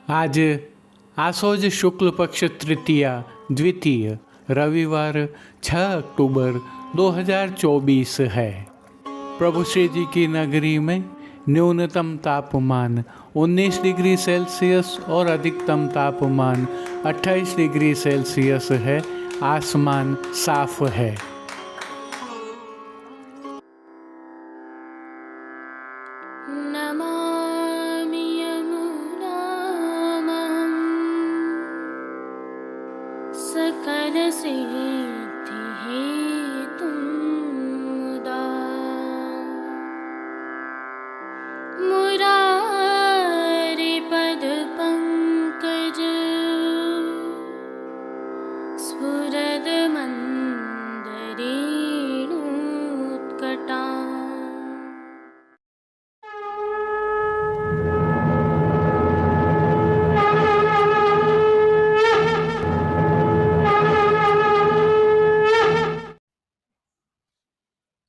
आज आसोज शुक्ल पक्ष तृतीया द्वितीय रविवार 6 अक्टूबर 2024 है। प्रभु श्री जी की नगरी में न्यूनतम तापमान 19 डिग्री सेल्सियस और अधिकतम तापमान 28 डिग्री सेल्सियस है। आसमान साफ है। नमामि यमुनां सकलसिद्धिहेतुं मुदा मुरारिपदपङ्कज स्फुरदमन्दरेणुत्कटा।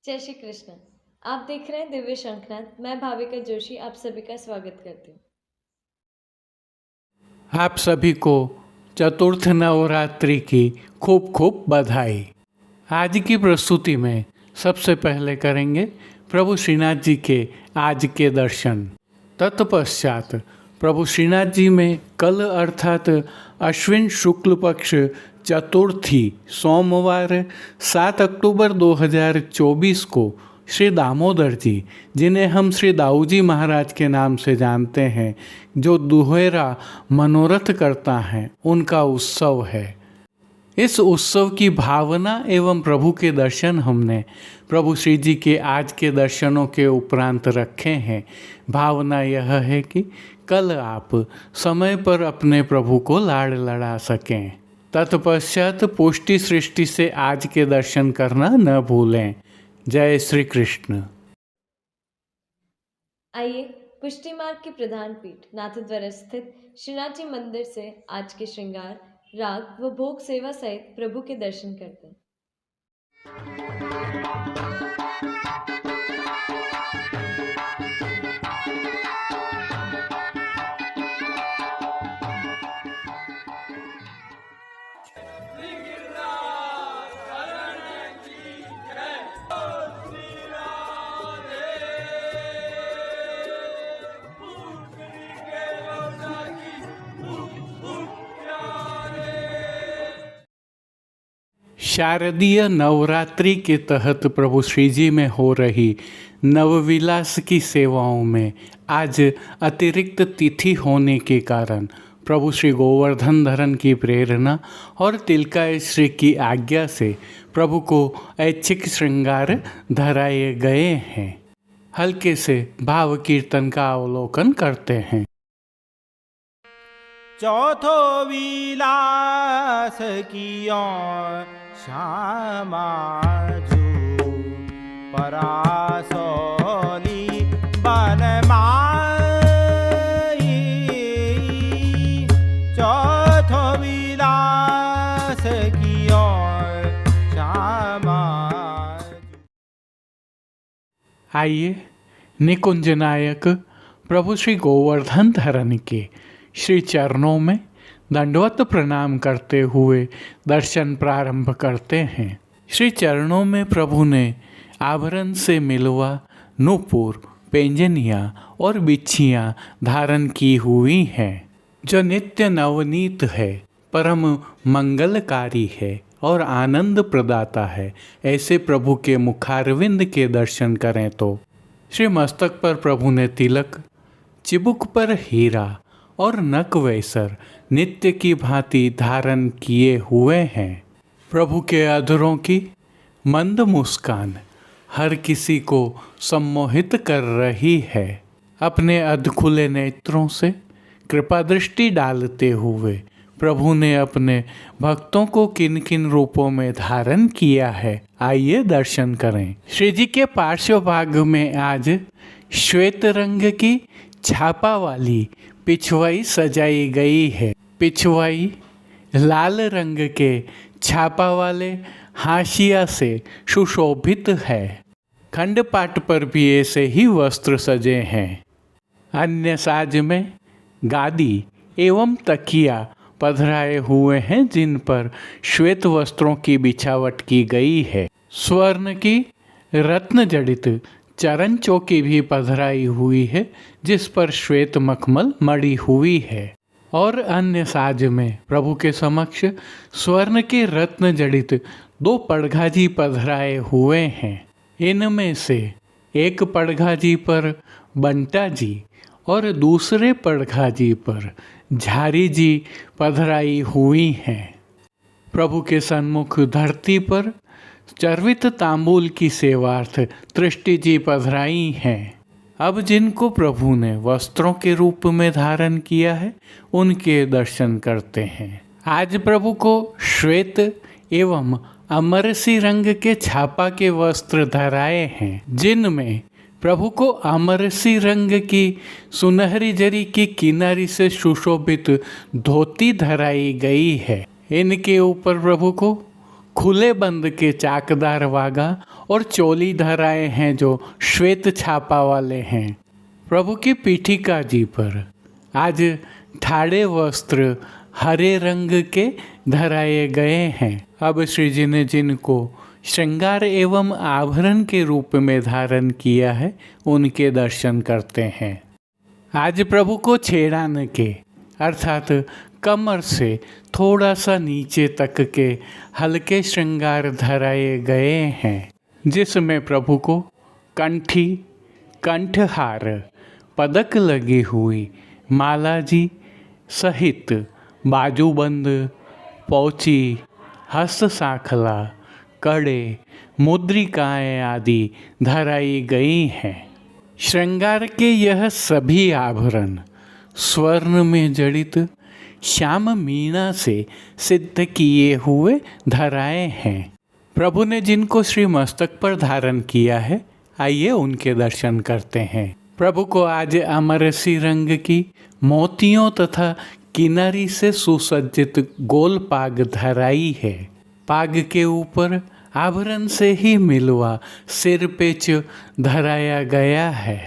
जय श्री कृष्ण। आप देख रहे हैं दिव्य शंखनाद। मैं भाविका जोशी आप सभी का स्वागत करती हूँ। आप सभी को चतुर्थ नवरात्रि की खूब खूब बधाई। आज की प्रस्तुति में सबसे पहले करेंगे प्रभु श्रीनाथ जी के आज के दर्शन। तत्पश्चात प्रभु श्रीनाथ जी में कल अर्थात अश्विन शुक्ल पक्ष चतुर्थी सोमवार 7 अक्टूबर 2024 को श्री दामोदर जी, जिन्हें हम श्री दाऊजी महाराज के नाम से जानते हैं, जो दुहेरा मनोरथ करता है, उनका उत्सव है। इस उत्सव की भावना एवं प्रभु के दर्शन हमने प्रभु श्री जी के आज के दर्शनों के उपरांत रखे हैं। भावना यह है कि कल आप समय पर अपने प्रभु को लाड़ लड़ा सकें। तत्पश्चात पुष्टि सृष्टि से आज के दर्शन करना न भूलें। जय श्री कृष्ण। आइए पुष्टि मार्ग की प्रधान पीठ नाथद्वारा स्थित श्रीनाथ जी मंदिर से आज के श्रृंगार, राग व भोग सेवा सहित प्रभु के दर्शन करते हैं। शारदीय नवरात्रि के तहत प्रभु श्री जी में हो रही नवविलास की सेवाओं में आज अतिरिक्त तिथि होने के कारण प्रभु श्री गोवर्धन धरन की प्रेरणा और तिलकाय श्री की आज्ञा से प्रभु को ऐच्छिक श्रृंगार धराए गए हैं। हल्के से भाव कीर्तन का अवलोकन करते हैं। चौथो विलास कियो श्यामाजू परासोली बनमाई। चौथो विलास कियो श्यामाजू। आइए निकुंज नायक प्रभु श्री गोवर्धन धरन के श्री चरणों में दंडवत प्रणाम करते हुए दर्शन प्रारंभ करते हैं। श्री चरणों में प्रभु ने आभरण से मिलवा नूपुर, पेंजनिया और बिच्छियाँ धारण की हुई हैं, जो नित्य नवनीत है, परम मंगलकारी है और आनंद प्रदाता है। ऐसे प्रभु के मुखारविंद के दर्शन करें तो श्री मस्तक पर प्रभु ने तिलक, चिबुक पर हीरा और नक वैसर नित्य की भांति धारण किए हुए हैं। प्रभु के अधरों की मंद मुस्कान हर किसी को सम्मोहित कर रही है। अपने अधखुले नेत्रों से कृपा दृष्टि डालते हुए प्रभु ने अपने भक्तों को किन किन रूपों में धारण किया है, आइए दर्शन करें। श्री जी के पार्श्व भाग में आज श्वेत रंग की छापा वाली पिछवाई सजाई गई है। पिछवाई लाल रंग के छापा वाले हाशिया से सुशोभित है। खंडपाट पर भी ऐसे ही वस्त्र सजे हैं। अन्य साज में गादी एवं तकिया पधराए हुए हैं जिन पर श्वेत वस्त्रों की बिछावट की गई है। स्वर्ण की रत्न जड़ित चरण चौकी भी पधराई हुई है जिस पर श्वेत मखमल मड़ी हुई है। और अन्य साज में प्रभु के समक्ष स्वर्ण के रत्न जड़ित 2 पड़घाजी पधराए हुए हैं। इनमें से एक पड़घाजी पर बंटा जी और दूसरे पड़घाजी पर झारी जी पधराई हुई हैं। प्रभु के सन्मुख धरती पर चर्वित तांबूल की सेवार्थ तृष्टि जी पधराई हैं। अब जिनको प्रभु ने वस्त्रों के रूप में धारण किया है उनके दर्शन करते हैं। आज प्रभु को श्वेत एवं अमरसी रंग के छापा के वस्त्र धराए हैं जिनमें प्रभु को अमरसी रंग की सुनहरी जरी की किनारी से सुशोभित धोती धराई गई है। इनके ऊपर प्रभु को खुले बंद के चाकदार वागा और चोली धराए हैं जो श्वेत छापा वाले हैं। प्रभु की पीठिका जी पर आज ठाड़े वस्त्र हरे रंग के धराए गए हैं। अब श्री जी ने जिनको श्रृंगार एवं आभरण के रूप में धारण किया है उनके दर्शन करते हैं। आज प्रभु को छेड़ान के अर्थात कमर से थोड़ा सा नीचे तक के हल्के श्रृंगार धराए गए हैं जिसमें प्रभु को कंठी, कंठहार, पदक लगी हुई माला जी सहित बाजूबंद, पौची, हस्त साखला, कड़े, मुद्रिकाएं आदि धराई गई हैं। श्रृंगार के यह सभी आभरण स्वर्ण में जड़ित श्याम मीना से सिद्ध किए हुए धराए हैं। प्रभु ने जिनको श्री मस्तक पर धारण किया है आइए उनके दर्शन करते हैं। प्रभु को आज अमरसी रंग की मोतियों तथा किनारी से सुसज्जित गोल पाग धराई है। पाग के ऊपर आभरण से ही मिलवा सिर पेच धराया गया है।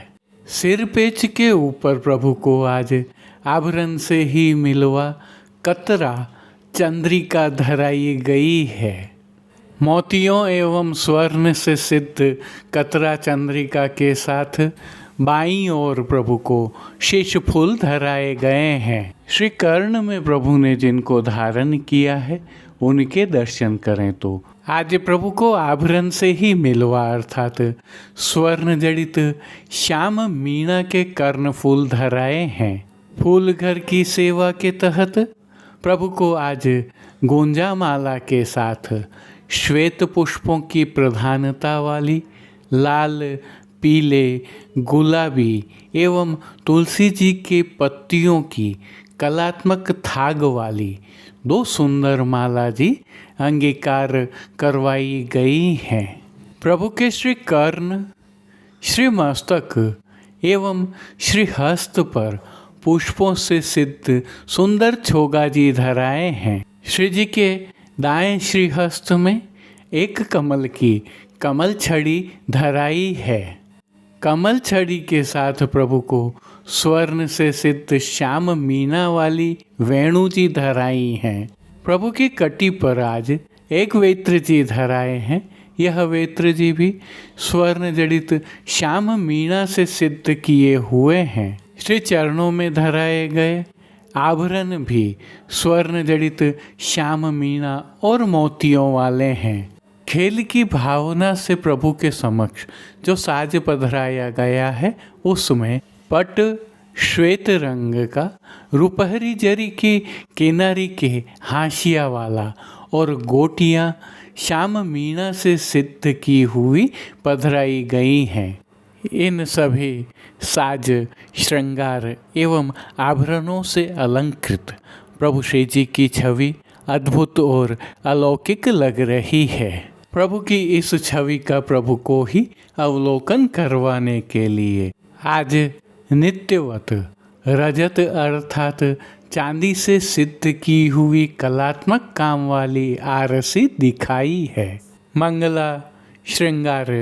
सिर पेच के ऊपर प्रभु को आज आभरण से ही मिलवा कतरा चंद्रिका धराई गई है। मोतियों एवं स्वर्ण से सिद्ध कतरा चंद्रिका के साथ बाईं ओर प्रभु को शीश फूल धराए गए हैं। श्री कर्ण में प्रभु ने जिनको धारण किया है उनके दर्शन करें तो आज प्रभु को आभरण से ही मिलवा अर्थात स्वर्ण जड़ित श्याम मीना के कर्ण फूल धराए हैं। फूल घर की सेवा के तहत प्रभु को आज गुंजा माला के साथ श्वेत पुष्पों की प्रधानता वाली लाल, पीले, गुलाबी एवं तुलसी जी के पत्तियों की कलात्मक थाग वाली 2 सुंदर माला जी अंगीकार करवाई गई हैं। प्रभु के श्री कर्ण, श्री मस्तक एवं श्री हस्त पर पुष्पों से सिद्ध सुंदर छोगा जी धराए हैं। श्री जी के दाएं श्री हस्त में एक कमल की कमल छड़ी धराई है। कमल छड़ी के साथ प्रभु को स्वर्ण से सिद्ध श्याम मीना वाली वेणु जी धराई हैं। प्रभु की कटी पर आज एक वेत्र जी धराए हैं। यह वेत्र जी भी स्वर्ण जड़ित श्याम मीना से सिद्ध किए हुए हैं। श्री चरणों में धराए गए आभरण भी स्वर्ण जड़ित श्याम मीना और मोतियों वाले हैं। खेल की भावना से प्रभु के समक्ष जो साज पधराया गया है उसमें पट श्वेत रंग का रुपहरी जरी की किनारी के हाशिया वाला और गोटियां श्याम मीना से सिद्ध की हुई पधराई गई हैं। इन सभी साज, श्रृंगार एवं आभरणों से अलंकृत प्रभु श्री जी की छवि अद्भुत और अलौकिक लग रही है। प्रभु की इस छवि का प्रभु को ही अवलोकन करवाने के लिए आज नित्यवत रजत अर्थात चांदी से सिद्ध की हुई कलात्मक काम वाली आरसी दिखाई है। मंगला, श्रृंगार,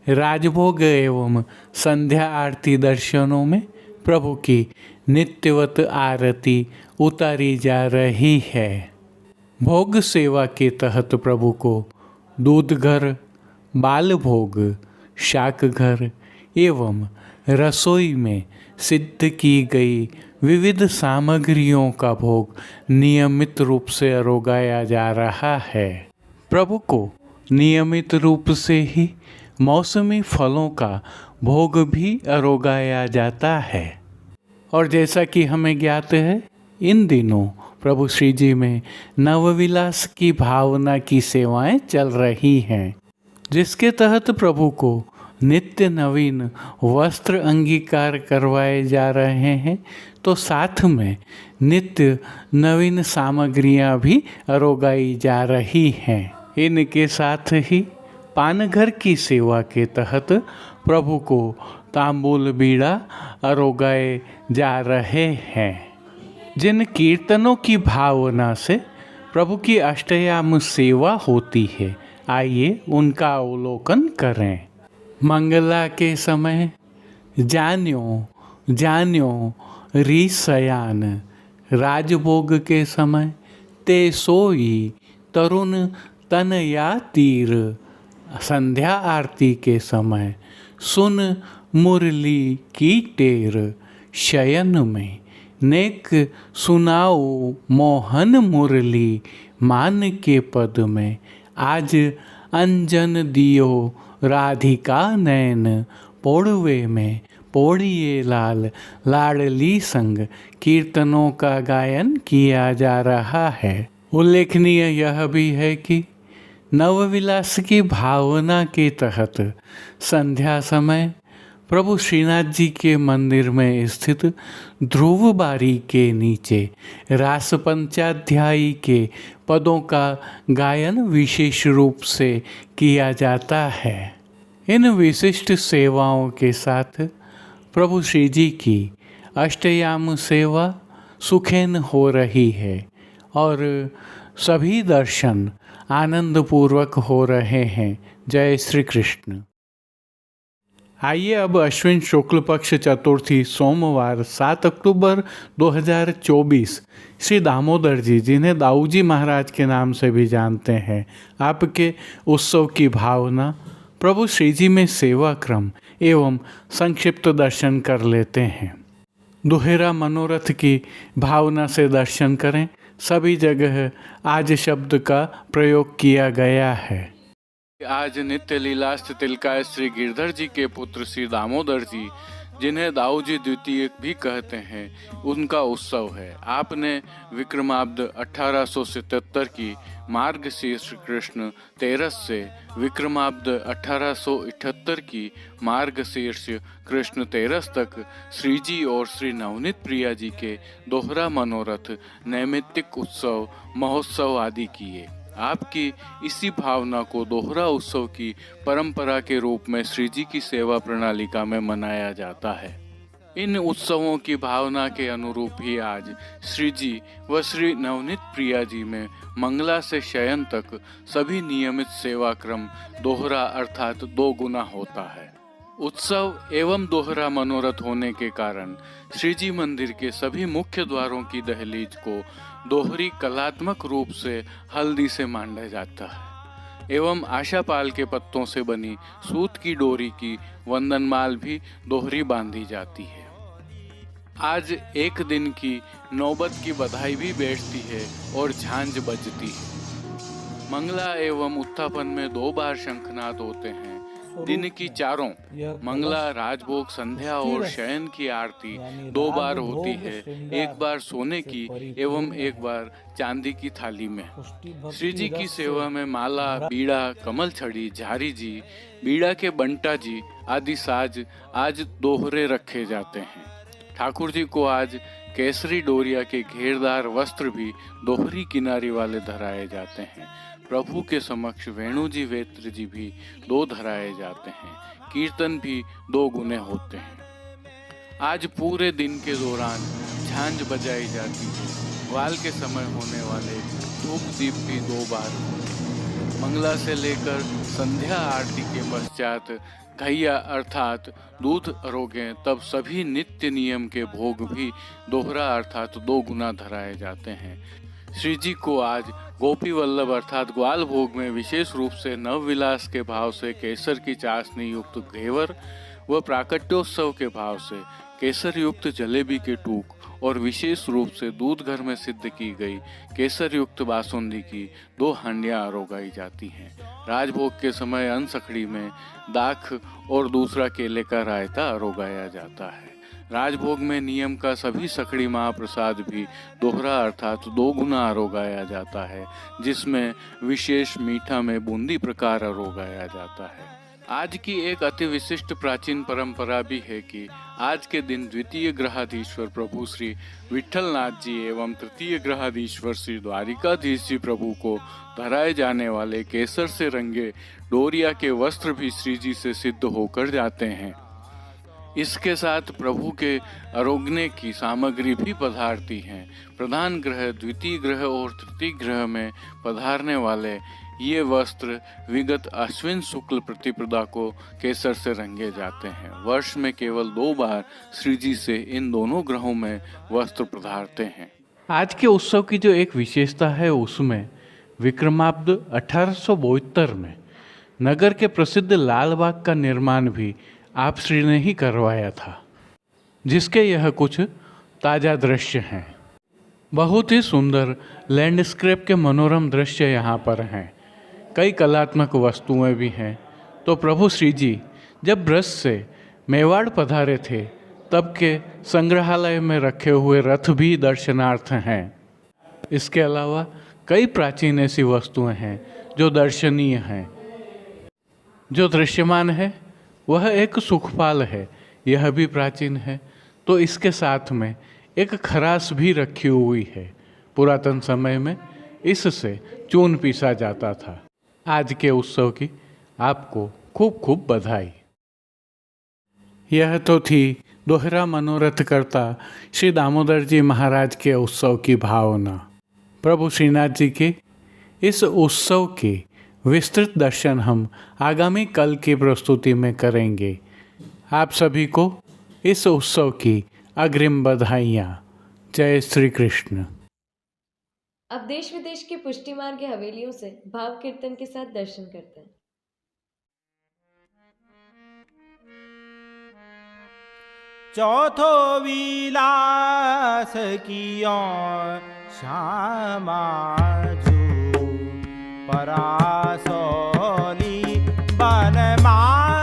राजभोग एवं संध्या आरती दर्शनों में प्रभु की नित्यवत आरती उतारी जा रही है। भोग सेवा के तहत प्रभु को दूध घर, बाल भोग, शाक घर एवं रसोई में सिद्ध की गई विविध सामग्रियों का भोग नियमित रूप से अरोगाया जा रहा है। प्रभु को नियमित रूप से ही मौसमी फलों का भोग भी अरोगाया जाता है। और जैसा कि हमें ज्ञात है, इन दिनों प्रभु श्री जी में नवविलास की भावना की सेवाएं चल रही हैं, जिसके तहत प्रभु को नित्य नवीन वस्त्र अंगीकार करवाए जा रहे हैं, तो साथ में नित्य नवीन सामग्रियां भी अरोगाई जा रही हैं। इनके साथ ही पानघर की सेवा के तहत प्रभु को तांबूल बीड़ा अरोगाए जा रहे हैं। जिन कीर्तनों की भावना से प्रभु की अष्टयाम सेवा होती है, आइए उनका अवलोकन करें। मंगला के समय जान्यो जान्यो री सयान, राजभोग के समय ते सोई तरुण तन या तीर, संध्या आरती के समय सुन मुरली की टेर, शयन में नेक सुनाओ मोहन मुरली, मान के पद में आज अंजन दियो राधिका नैन, पोड़वे में पोड़िए लाल लाडली संग कीर्तनों का गायन किया जा रहा है। उल्लेखनीय यह भी है कि नवविलास की भावना के तहत संध्या समय प्रभु श्रीनाथ जी के मंदिर में स्थित ध्रुव बारी के नीचे रास पंचाध्यायी के पदों का गायन विशेष रूप से किया जाता है। इन विशिष्ट सेवाओं के साथ प्रभु श्री जी की अष्टयाम सेवा सुखेन हो रही है और सभी दर्शन आनंदपूर्वक हो रहे हैं। जय श्री कृष्ण। आइए अब अश्विन शुक्ल पक्ष चतुर्थी सोमवार 7 अक्टूबर 2024 श्री दामोदर जी, जिन्हें दाऊजी महाराज के नाम से भी जानते हैं, आपके उत्सव की भावना, प्रभु श्री जी में सेवा क्रम एवं संक्षिप्त दर्शन कर लेते हैं। दोहरा मनोरथ की भावना से दर्शन करें। सभी जगह आज शब्द का प्रयोग किया गया है। आज नित्य लीलास्त तिलकाय श्री गिरधर जी के पुत्र श्री दामोदर जी, जिन्हें दाऊजी द्वितीय भी कहते हैं, उनका उत्सव है। आपने विक्रमाब्द 1877 की मार्गशीर्ष कृष्ण 13 से विक्रमाब्द 1878 की मार्गशीर्ष कृष्ण 13 तक श्री जी और श्री नवनीत प्रिया जी के दोहरा मनोरथ, नैमित्तिक उत्सव, महोत्सव आदि किए। आपकी इसी भावना को दोहरा उत्सव की परंपरा के रूप में श्री जी की सेवा प्रणालिका में मनाया जाता है। इन उत्सवों की भावना के अनुरूप ही आज श्री जी व श्री नवनीत प्रिया जी में मंगला से शयन तक सभी नियमित सेवा क्रम दोहरा अर्थात 2 गुना होता है। उत्सव एवं दोहरा मनोरथ होने के कारण श्री जी मंदिर के सभी मुख्य द्वारों की दहलीज को दोहरी कलात्मक रूप से हल्दी से मांडा जाता है एवं आशापाल के पत्तों से बनी सूत की डोरी की वंदनमाल भी दोहरी बांधी जाती है। आज एक दिन की नौबत की बधाई भी बैठती है और झांझ बजती है। मंगला एवं उत्थापन में 2 बार शंखनाद होते हैं। दिन की चारों मंगला, राजभोग, संध्या और शयन की आरती 2 बार होती है, एक बार सोने की एवं एक बार चांदी की थाली में। श्री जी की सेवा में माला, बीड़ा, कमल छड़ी, झारी जी, बीड़ा के बंटा जी आदि साज आज दोहरे रखे जाते हैं। ठाकुर जी को आज केसरी डोरिया के घेरदार वस्त्र भी दोहरी किनारी वाले धराए जाते हैं। प्रभु के समक्ष वेणु जी, वेत्र जी भी 2 धराए जाते हैं। कीर्तन भी 2 गुने होते हैं। आज पूरे दिन के दौरान झांझ बजाई जाती है। ग्वाल के समय होने वाले धूप दीप भी 2 बार। मंगला से लेकर संध्या आरती के पश्चात घैया अर्थात दूध अरोगे तब सभी नित्य नियम के भोग भी दोहरा अर्थात 2 गुना धराए जाते हैं। श्री जी को आज गोपी वल्लभ अर्थात ग्वाल भोग में विशेष रूप से नवविलास के भाव से केसर की चाशनी युक्त घेवर व प्राकट्योत्सव के भाव से केसर युक्त जलेबी के टूक और विशेष रूप से दूध घर में सिद्ध की गई केसर युक्त बासुंदी की 2 हांडियां अरोगाई जाती हैं। राजभोग के समय अनसखड़ी में दाख और दूसरा केले का रायता अरोगाया जाता है। राजभोग में नियम का सभी सखड़ी महाप्रसाद भी दोहरा अर्थात 2 गुना अरोगाया जाता है, जिसमें विशेष मीठा में बूंदी प्रकार अरोगाया जाता है। आज की एक अति विशिष्ट प्राचीन परंपरा भी है कि आज के दिन द्वितीय ग्रहाधीश्वर प्रभु श्री विट्ठलनाथ जी एवं तृतीय ग्रहाधीश्वर श्री द्वारिकाधीश जी प्रभु को धराए जाने वाले केसर से रंगे डोरिया के वस्त्र भी श्री जी से सिद्ध होकर जाते हैं। इसके साथ प्रभु के अरोगने की सामग्री भी पधारती हैं। प्रधान ग्रह, द्वितीय ग्रह और तृतीय ग्रह में पधारने वाले ये वस्त्र विगत अश्विन शुक्ल प्रतिपदा को केसर से रंगे जाते हैं। वर्ष में केवल 2 बार श्री जी से इन दोनों ग्रहों में वस्त्र पधारते हैं। आज के उत्सव की जो एक विशेषता है उसमें विक्रमाब्द 1872 में नगर के प्रसिद्ध लाल बाग का निर्माण भी आप श्री ने ही करवाया था, जिसके यह कुछ ताज़ा दृश्य हैं। बहुत ही सुंदर लैंडस्केप के मनोरम दृश्य यहाँ पर हैं। कई कलात्मक वस्तुएं भी हैं। तो प्रभु श्री जी जब ब्रज से मेवाड़ पधारे थे तब के संग्रहालय में रखे हुए रथ भी दर्शनार्थ हैं। इसके अलावा कई प्राचीन ऐसी वस्तुएं हैं जो दर्शनीय हैं। जो दृश्यमान है वह एक सुखपाल है, यह भी प्राचीन है। तो इसके साथ में एक खरास भी रखी हुई है। पुरातन समय में इससे चून पीसा जाता था। आज के उत्सव की आपको खूब खूब बधाई। यह तो थी दोहरा मनोरथ करता श्री दामोदर जी महाराज के उत्सव की भावना। प्रभु श्रीनाथ जी के इस उत्सव के विस्तृत दर्शन हम आगामी कल की प्रस्तुति में करेंगे। आप सभी को इस उत्सव की अग्रिम बधाइयाँ। जय श्री कृष्ण। अब देश विदेश की पुष्टि मार्ग की हवेलियों से भाव कीर्तन के साथ दर्शन करते हैं। चौथो विलास कियो श्यामा जो परासोली बनमाई।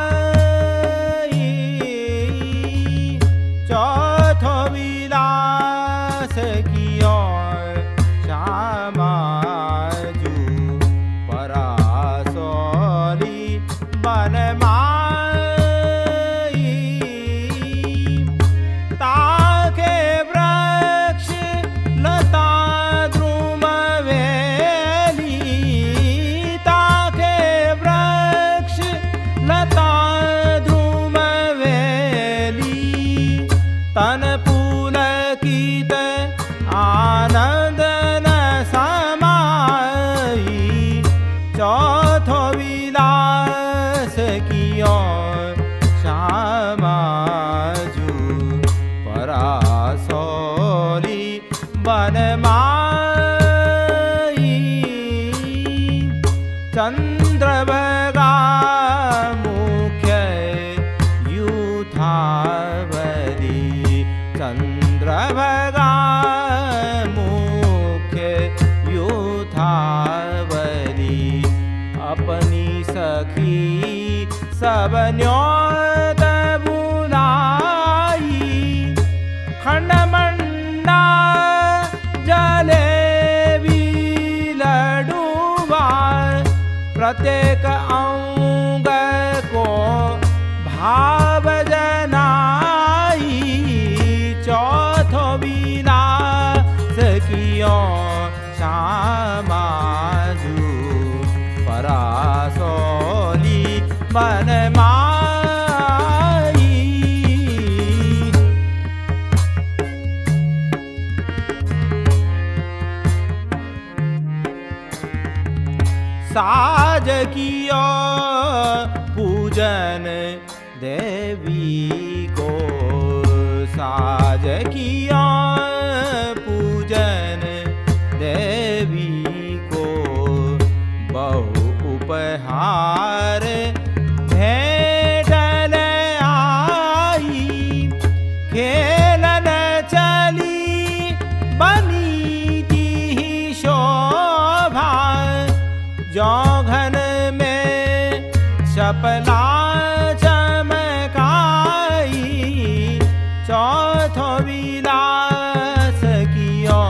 चौथो विलास कियो श्यामा जो परासोली बनमाई। चंद्रभागा मुख्य यूथावली। चंद्रभागा मुख्य यूथावली। अपनी सखी सब न्योत बुलाई। खंडमंडा जलेबी लडुआ। प्रत्येक अंग को भाव जनाई। चौथो विलास कियो श्यामा जो परासोली बनमाई। साज कियो पूज पूजन देवी को साज किया पूजन देवी को बहु उपहार भेटल आई खेलन चली बनी की शोभा जौघन में चपला चमकाई चौथो विलास कियो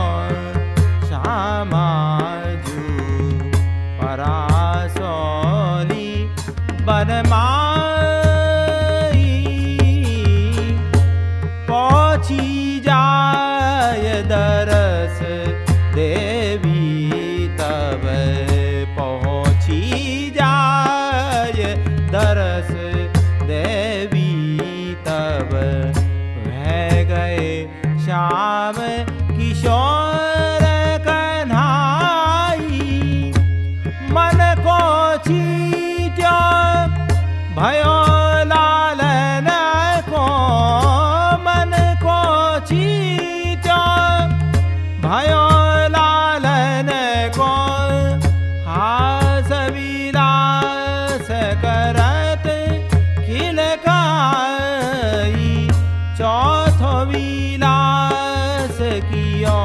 श्यामाजू परासोली बनमाई पहुँची जाय दरस देवी तब पहुँची जाय दरस देवी तब वह गए श्याम किशोर कन्हाई मन को चीत्या भयो लालन को मन को चीत्या भयो लालन को हास विलास करत खिलकाई चौथो विलास कियो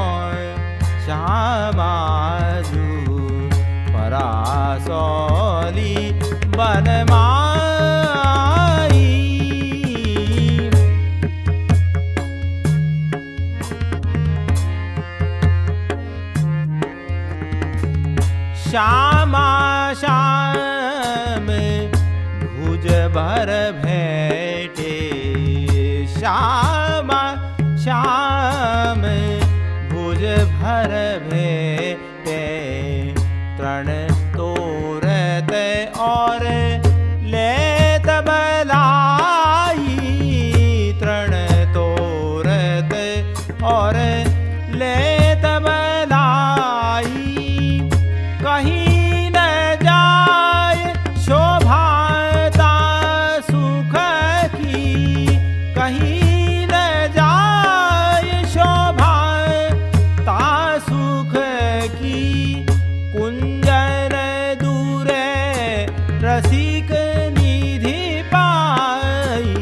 श्यामाजू परासोली बनमाई श्यामा श्याम भुज भर भेटे श्यामा श्याम भुज भर भेटे तृण तोरत और लेत बलाई तृण तोरत और लेत बलाई कहीं न जाय शोभाता सुख की कहीं न जाय शोभाता सुख की कुंजन दूरे रसिक निधि पाई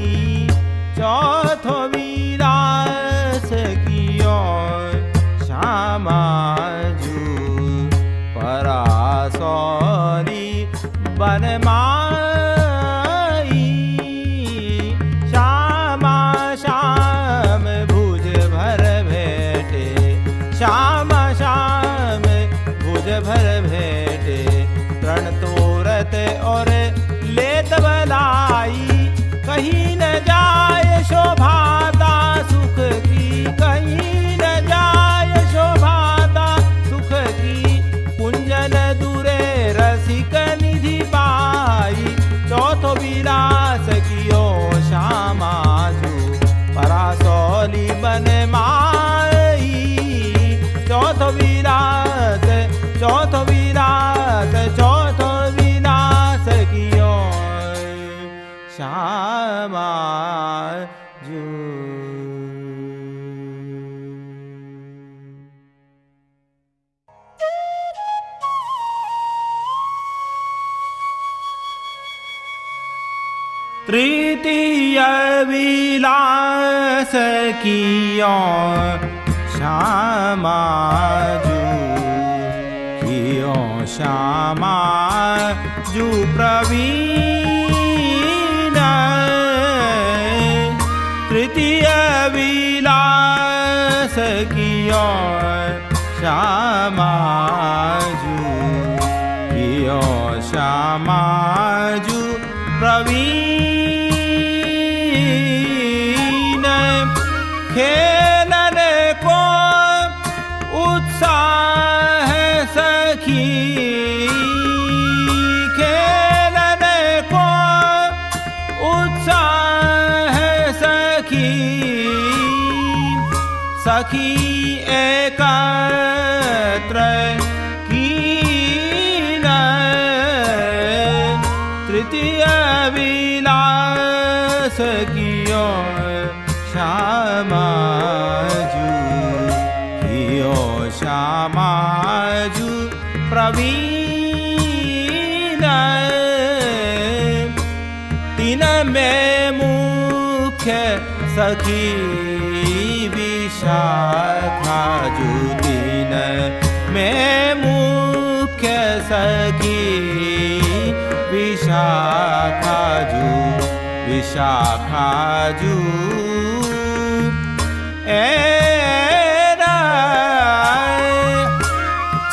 चौथो विलास कियो श्यामाजू परासोली बनमाई श्यामा श्याम भुज भर भेटे श्यामा श्याम भुज भर भेटे तृण तोरत और लेत बलाई कहीं न जाय शोभाता सुख की कहीं न जाय शोभाता सुख की कुंजन दूरे रसिक निधि पाई चौथो विलास कियो श्यामाजू परासोली बनमाई चौथो विलास चौथो विलास चौथो विलास कियो श्यामाजू तृतीय विलास कियो श्यामाजू कियो श्यामाजू प्रवीण तृतीय विलास कियो श्यामाजू कियो श्यामाजू प्रवीण खेलन को उत्साह सखी खेलन को उत्साह सखी सखी एकत्र कीन तृतीय विलास सखियो श्यामाजू कियो श्यामाजू प्रवीण तीन में मुख्य सखी विशाखाजू तीन में मुख्य सखी विशाखाजू विशाखाजू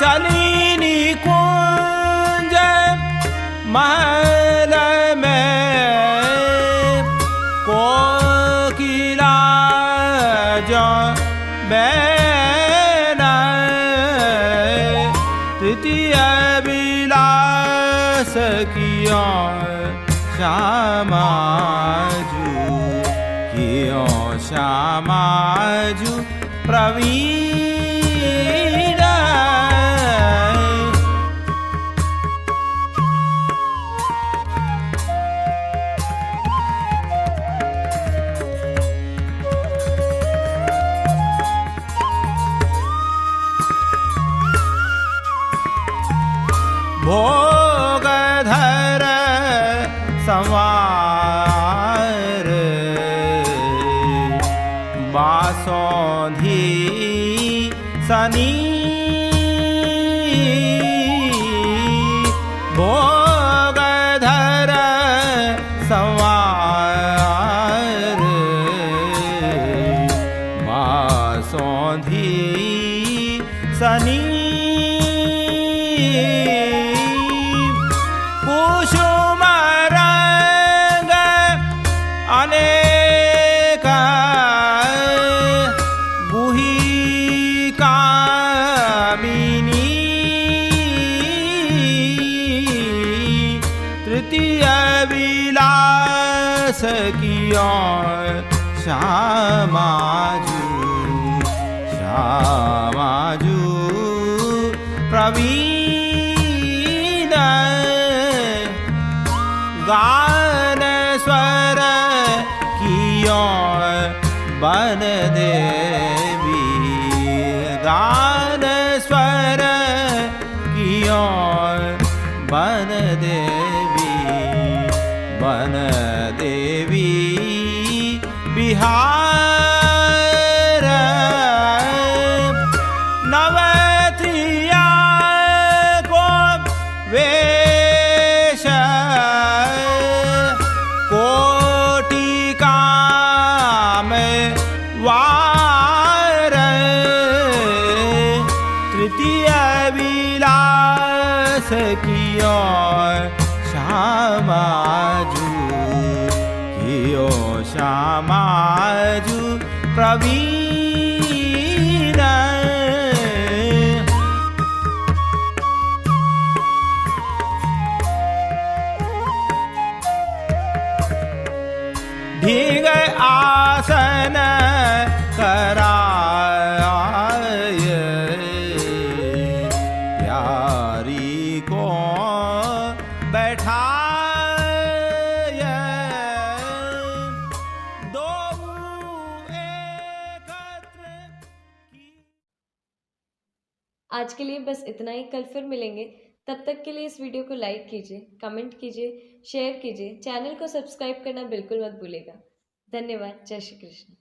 चली निकुंज महल में कोकिला जो बैन तृतीय विलास कियो श्यामाजू कियो श्यामाजू प्रवीण भोगधर संवार बासोधी सनी भोगधर संवार बासोधी सनी कुसुम रंग अनेक गुही कामिनी तृतीय विलास कियो श्यामाजू श्यामाजू प्रवीण गान स्वर कियो बन देवी गान स्वर कियो बन देवी बिहार नवत्रिया को वेश कोटिका में वार तृतीय विलास कियो श्यामाजू कियो श्यामाजू प्रवीण भीग आसन कराय प्यारी को बैठाय दो एकत्र की। आज के लिए बस इतना ही। कल फिर मिलेंगे। तब तक के लिए इस वीडियो को लाइक कीजिए, कमेंट कीजिए, शेयर कीजिए, चैनल को सब्सक्राइब करना बिल्कुल मत भूलिएगा। धन्यवाद। जय श्री कृष्ण।